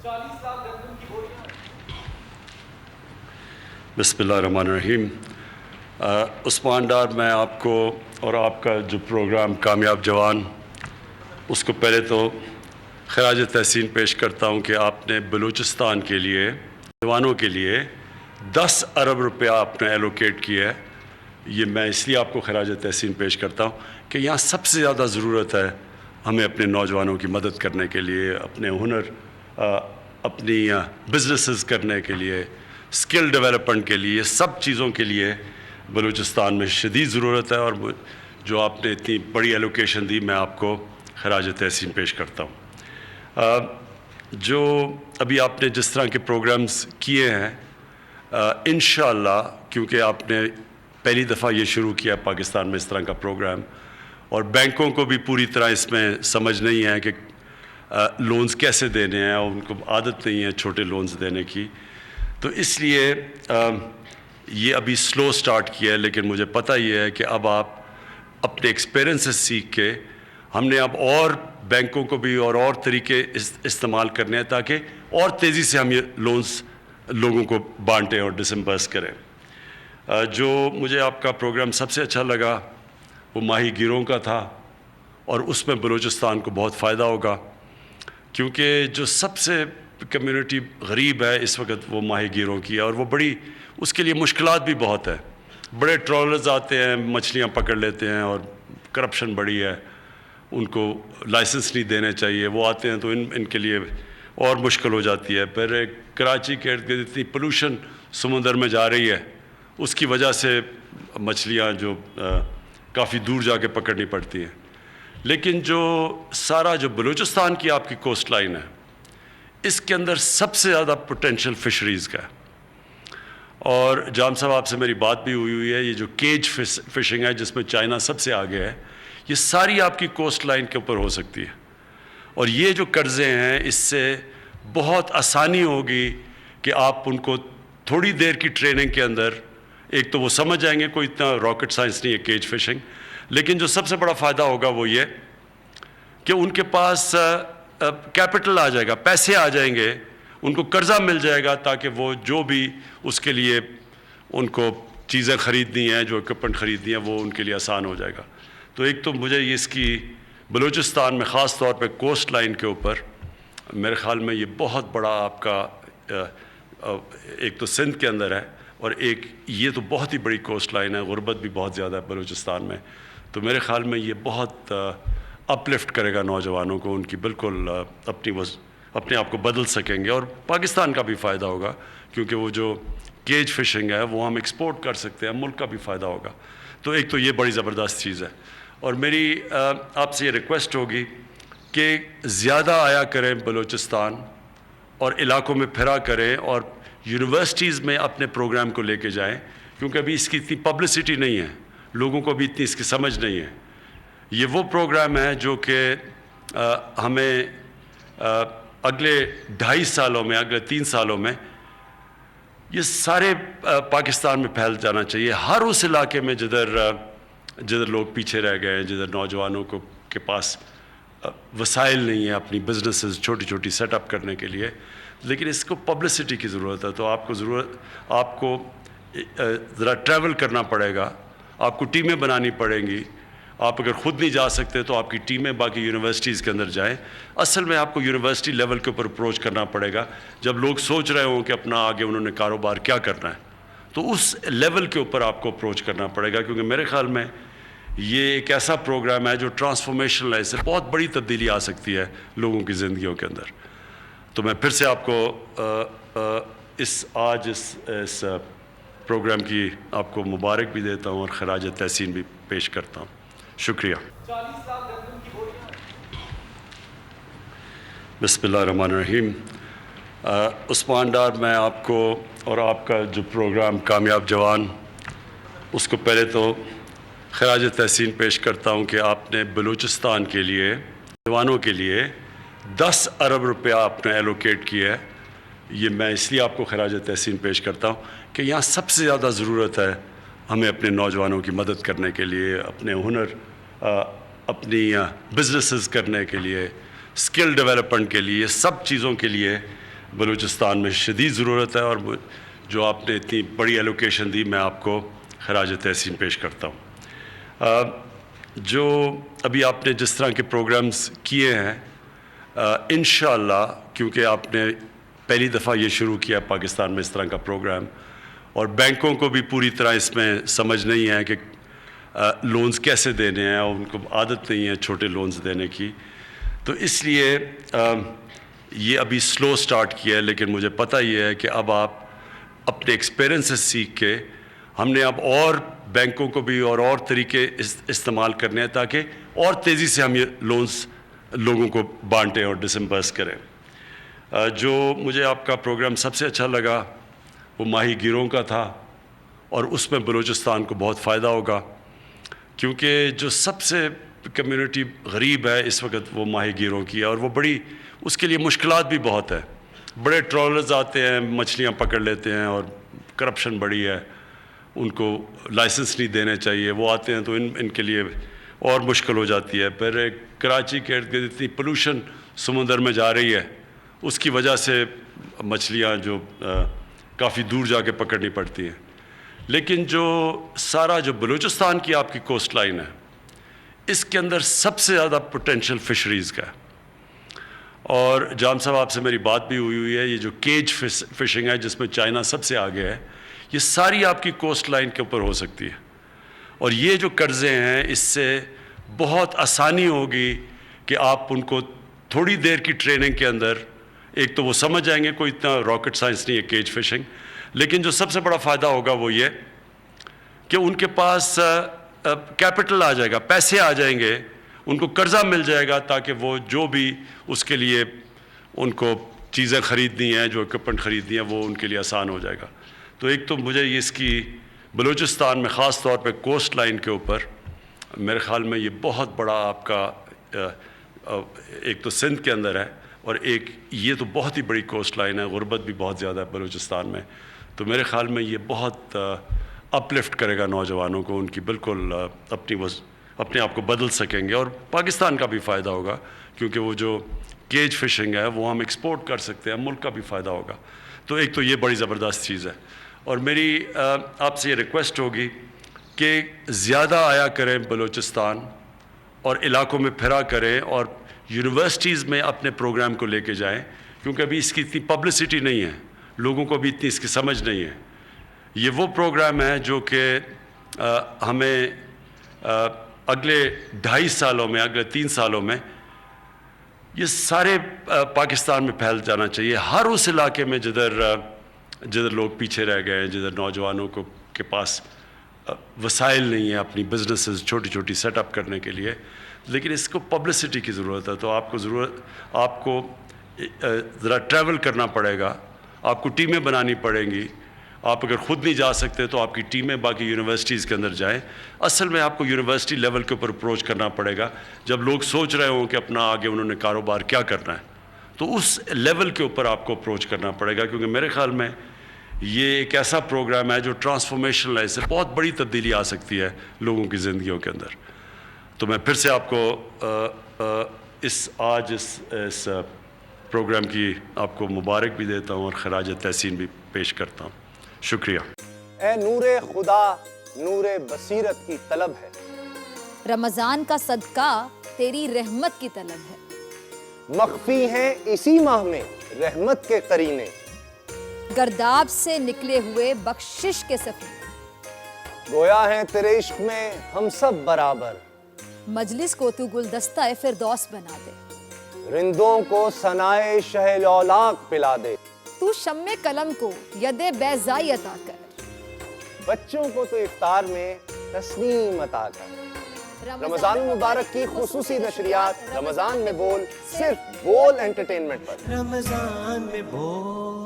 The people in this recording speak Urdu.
بسم اللہ الرحمن الرحیم۔ عثمان ڈار، میں آپ کو اور آپ کا جو پروگرام کامیاب جوان، اس کو پہلے تو خراج تحسین پیش کرتا ہوں کہ آپ نے بلوچستان کے لیے جوانوں کے لیے 10 ارب روپیہ آپ نے ایلوکیٹ کیا ہے۔ یہ میں اس لیے آپ کو خراج تحسین پیش کرتا ہوں کہ یہاں سب سے زیادہ ضرورت ہے ہمیں اپنے نوجوانوں کی مدد کرنے کے لیے، اپنے ہنر، اپنی بزنسز کرنے کے لیے، اسکل ڈیولپمنٹ کے لیے، سب چیزوں کے لیے بلوچستان میں شدید ضرورت ہے، اور جو آپ نے اتنی بڑی ایلوکیشن دی، میں آپ کو خراج تحسین پیش کرتا ہوں۔ جو ابھی آپ نے جس طرح کے پروگرامز کیے ہیں، انشاءاللہ، کیونکہ آپ نے پہلی دفعہ یہ شروع کیا پاکستان میں اس طرح کا پروگرام، اور بینکوں کو بھی پوری طرح اس میں سمجھ نہیں ہے کہ لونز کیسے دینے ہیں، اور ان کو عادت نہیں ہے چھوٹے لونز دینے کی، تو اس لیے یہ ابھی سلو سٹارٹ کیا ہے، لیکن مجھے پتہ یہ ہے کہ اب آپ اپنے ایکسپیرینس سے سیکھ کے ہم نے اب اور بینکوں کو بھی اور طریقے استعمال کرنے ہیں تاکہ اور تیزی سے ہم یہ لونز لوگوں کو بانٹیں اور ڈسمبرس کریں۔ جو مجھے آپ کا پروگرام سب سے اچھا لگا وہ ماہی گیروں کا تھا، اور اس میں بلوچستان کو بہت فائدہ ہوگا، کیونکہ جو سب سے کمیونٹی غریب ہے اس وقت وہ ماہی گیروں کی ہے، اور وہ بڑی اس کے لیے مشکلات بھی بہت ہے۔ بڑے ٹرالرز آتے ہیں، مچھلیاں پکڑ لیتے ہیں، اور کرپشن بڑی ہے، ان کو لائسنس نہیں دینے چاہیے، وہ آتے ہیں تو ان کے لیے اور مشکل ہو جاتی ہے۔ پھر کراچی کے ارد گرد اتنی پولوشن سمندر میں جا رہی ہے، اس کی وجہ سے مچھلیاں جو کافی دور جا کے پکڑنی پڑتی ہیں۔ لیکن جو سارا جو بلوچستان کی آپ کی کوسٹ لائن ہے، اس کے اندر سب سے زیادہ پوٹینشیل فشریز کا ہے، اور جام صاحب آپ سے میری بات بھی ہوئی ہے، یہ جو کیج فشنگ ہے جس میں چائنا سب سے آگے ہے، یہ ساری آپ کی کوسٹ لائن کے اوپر ہو سکتی ہے، اور یہ جو قرضے ہیں اس سے بہت آسانی ہوگی کہ آپ ان کو تھوڑی دیر کی ٹریننگ کے اندر، ایک تو وہ سمجھ جائیں گے، کوئی اتنا راکٹ سائنس نہیں ہے کیج فشنگ، لیکن جو سب سے بڑا فائدہ ہوگا وہ یہ کہ ان کے پاس کیپٹل آ جائے گا، پیسے آ جائیں گے، ان کو قرضہ مل جائے گا، تاکہ وہ جو بھی اس کے لیے ان کو چیزیں خریدنی ہیں، جو اکوپمنٹ خریدنی ہے، وہ ان کے لیے آسان ہو جائے گا۔ تو ایک تو مجھے اس کی بلوچستان میں خاص طور پہ کوسٹ لائن کے اوپر میرے خیال میں یہ بہت بڑا آپ کا ایک تو سندھ کے اندر ہے، اور ایک یہ تو بہت ہی بڑی کوسٹ لائن ہے، غربت بھی بہت زیادہ ہے بلوچستان میں، تو میرے خیال میں یہ بہت اپ لفٹ کرے گا نوجوانوں کو، ان کی بالکل اپنے آپ کو بدل سکیں گے، اور پاکستان کا بھی فائدہ ہوگا، کیونکہ وہ جو کیج فشنگ ہے وہ ہم ایکسپورٹ کر سکتے ہیں، ملک کا بھی فائدہ ہوگا۔ تو ایک تو یہ بڑی زبردست چیز ہے، اور میری آپ سے یہ ریکویسٹ ہوگی کہ زیادہ آیا کریں بلوچستان، اور علاقوں میں پھرا کریں، اور یونیورسٹیز میں اپنے پروگرام کو لے کے جائیں، کیونکہ ابھی اس کی اتنی پبلسٹی نہیں ہے، لوگوں کو بھی اتنی اس کی سمجھ نہیں ہے۔ یہ وہ پروگرام ہے جو کہ ہمیں اگلے 2.5 سالوں میں، اگلے 3 سالوں میں یہ سارے پاکستان میں پھیل جانا چاہیے، ہر اس علاقے میں جدھر لوگ پیچھے رہ گئے ہیں، جدھر نوجوانوں کے پاس وسائل نہیں ہیں اپنی بزنسز چھوٹی چھوٹی سیٹ اپ کرنے کے لیے، لیکن اس کو پبلسٹی کی ضرورت ہے۔ تو آپ کو ذرا ٹریول کرنا پڑے گا، آپ کو ٹیمیں بنانی پڑیں گی، آپ اگر خود نہیں جا سکتے تو آپ کی ٹیمیں باقی یونیورسٹیز کے اندر جائیں۔ اصل میں آپ کو یونیورسٹی لیول کے اوپر اپروچ کرنا پڑے گا، جب لوگ سوچ رہے ہوں کہ اپنا آگے انہوں نے کاروبار کیا کرنا ہے، تو اس لیول کے اوپر آپ کو اپروچ کرنا پڑے گا، کیونکہ میرے خیال میں یہ ایک ایسا پروگرام ہے جو ٹرانسفارمیشنل ہے، اس سے بہت بڑی تبدیلی آ سکتی ہے لوگوں کی زندگیوں کے اندر۔ تو میں پھر سے آپ کو آج اس پروگرام کی آپ کو مبارک بھی دیتا ہوں، اور خراج تحسین بھی پیش کرتا ہوں۔ شکریہ۔ بسم اللہ الرحمن الرحیم۔ عثمان ڈار، میں آپ کو اور آپ کا جو پروگرام کامیاب جوان، اس کو پہلے تو خراج تحسین پیش کرتا ہوں کہ آپ نے بلوچستان کے لیے جوانوں کے لیے 10 ارب روپیہ آپ نے ایلوکیٹ کیا ہے۔ یہ میں اس لیے آپ کو خراج تحسین پیش کرتا ہوں کہ یہاں سب سے زیادہ ضرورت ہے ہمیں اپنے نوجوانوں کی مدد کرنے کے لیے، اپنے ہنر، اپنی بزنسز کرنے کے لیے، اسکل ڈیولپمنٹ کے لیے، سب چیزوں کے لیے بلوچستان میں شدید ضرورت ہے، اور جو آپ نے اتنی بڑی ایلوکیشن دی، میں آپ کو خراج تحسین پیش کرتا ہوں۔ جو ابھی آپ نے جس طرح کے پروگرامز کیے ہیں، انشاءاللہ کیونکہ آپ نے پہلی دفعہ یہ شروع کیا پاکستان میں اس طرح کا پروگرام، اور بینکوں کو بھی پوری طرح اس میں سمجھ نہیں ہے کہ لونز کیسے دینے ہیں، اور ان کو عادت نہیں ہے چھوٹے لونز دینے کی، تو اس لیے یہ ابھی سلو سٹارٹ کیا ہے، لیکن مجھے پتہ یہ ہے کہ اب آپ اپنے ایکسپیرینس سے سیکھ کے ہم نے اب اور بینکوں کو بھی اور طریقے استعمال کرنے ہیں تاکہ اور تیزی سے ہم یہ لونز لوگوں کو بانٹیں اور ڈسمبرس کریں۔ جو مجھے آپ کا پروگرام سب سے اچھا لگا وہ ماہی گیروں کا تھا، اور اس میں بلوچستان کو بہت فائدہ ہوگا، کیونکہ جو سب سے کمیونٹی غریب ہے اس وقت وہ ماہی گیروں کی ہے، اور وہ بڑی اس کے لیے مشکلات بھی بہت ہے۔ بڑے ٹرالرز آتے ہیں، مچھلیاں پکڑ لیتے ہیں، اور کرپشن بڑی ہے، ان کو لائسنس نہیں دینے چاہیے، وہ آتے ہیں تو ان کے لیے اور مشکل ہو جاتی ہے۔ پھر کراچی کے ارد گرد اتنی پولوشن سمندر میں جا رہی ہے، اس کی وجہ سے مچھلیاں جو کافی دور جا کے پکڑنی پڑتی ہیں۔ لیکن جو سارا جو بلوچستان کی آپ کی کوسٹ لائن ہے، اس کے اندر سب سے زیادہ پوٹینشیل فشریز کا ہے، اور جام صاحب آپ سے میری بات بھی ہوئی ہے، یہ جو کیج فشنگ ہے جس میں چائنا سب سے آگے ہے، یہ ساری آپ کی کوسٹ لائن کے اوپر ہو سکتی ہے، اور یہ جو قرضے ہیں اس سے بہت آسانی ہوگی کہ آپ ان کو تھوڑی دیر کی ٹریننگ کے اندر، ایک تو وہ سمجھ جائیں گے، کوئی اتنا راکٹ سائنس نہیں ہے کیج فشنگ، لیکن جو سب سے بڑا فائدہ ہوگا وہ یہ کہ ان کے پاس کیپٹل آ جائے گا، پیسے آ جائیں گے، ان کو قرضہ مل جائے گا، تاکہ وہ جو بھی اس کے لیے ان کو چیزیں خریدنی ہیں، جو اکوپمنٹ خریدنی ہیں، وہ ان کے لیے آسان ہو جائے گا۔ تو ایک تو مجھے اس کی بلوچستان میں خاص طور پہ کوسٹ لائن کے اوپر میرے خیال میں یہ بہت بڑا آپ کا ایک تو سندھ کے اندر ہے، اور ایک یہ تو بہت ہی بڑی کوسٹ لائن ہے، غربت بھی بہت زیادہ ہے بلوچستان میں، تو میرے خیال میں یہ بہت اپ لفٹ کرے گا نوجوانوں کو، ان کی بالکل اپنے آپ کو بدل سکیں گے، اور پاکستان کا بھی فائدہ ہوگا، کیونکہ وہ جو کیج فشنگ ہے وہ ہم ایکسپورٹ کر سکتے ہیں، ملک کا بھی فائدہ ہوگا۔ تو ایک تو یہ بڑی زبردست چیز ہے، اور میری آپ سے یہ ریکویسٹ ہوگی کہ زیادہ آیا کریں بلوچستان، اور علاقوں میں پھرا کریں، اور یونیورسٹیز میں اپنے پروگرام کو لے کے جائیں، کیونکہ ابھی اس کی اتنی پبلسٹی نہیں ہے، لوگوں کو بھی اتنی اس کی سمجھ نہیں ہے۔ یہ وہ پروگرام ہے جو کہ ہمیں اگلے 2.5 سالوں میں، اگلے 3 سالوں میں یہ سارے پاکستان میں پھیل جانا چاہیے، ہر اس علاقے میں جدھر لوگ پیچھے رہ گئے ہیں، جدھر نوجوانوں کے پاس وسائل نہیں ہیں اپنی بزنسز چھوٹی چھوٹی سیٹ اپ کرنے کے لیے، لیکن اس کو پبلسٹی کی ضرورت ہے۔ تو آپ کو ذرا ٹریول کرنا پڑے گا، آپ کو ٹیمیں بنانی پڑیں گی، آپ اگر خود نہیں جا سکتے تو آپ کی ٹیمیں باقی یونیورسٹیز کے اندر جائیں۔ اصل میں آپ کو یونیورسٹی لیول کے اوپر اپروچ کرنا پڑے گا، جب لوگ سوچ رہے ہوں کہ اپنا آگے انہوں نے کاروبار کیا کرنا ہے، تو اس لیول کے اوپر آپ کو اپروچ کرنا پڑے گا، کیونکہ میرے خیال میں یہ ایک ایسا پروگرام ہے جو ٹرانسفارمیشنل ہے، اس سے بہت بڑی تبدیلی آ سکتی ہے لوگوں کی زندگیوں کے اندر۔ تو میں پھر سے آپ کو آج اس پروگرام کی آپ کو مبارک بھی دیتا ہوں اور خراج تحسین بھی پیش کرتا ہوں۔ شکریہ۔ اے نور خدا، نور بصیرت کی طلب ہے، رمضان کا صدقہ تیری رحمت کی طلب ہے، مخفی ہیں اسی ماہ میں رحمت کے قرینے، گرداب سے نکلے ہوئے بخشش کے سفیر، گویا ہیں تیرے عشق میں ہم سب برابر، مجلس کو تو گلدستہ فردوس بنا دے، رندوں کو ثنائے شہ لولاک پلا دے، تو شمع قلم کو ید بیضائی عطا کر، بچوں کو تو افطار میں تسنیم عطا کر۔ رمضان المبارک کی خصوصی نشریات رمضان میں بول، صرف بول انٹرٹینمنٹ پر۔ رمضان میں بول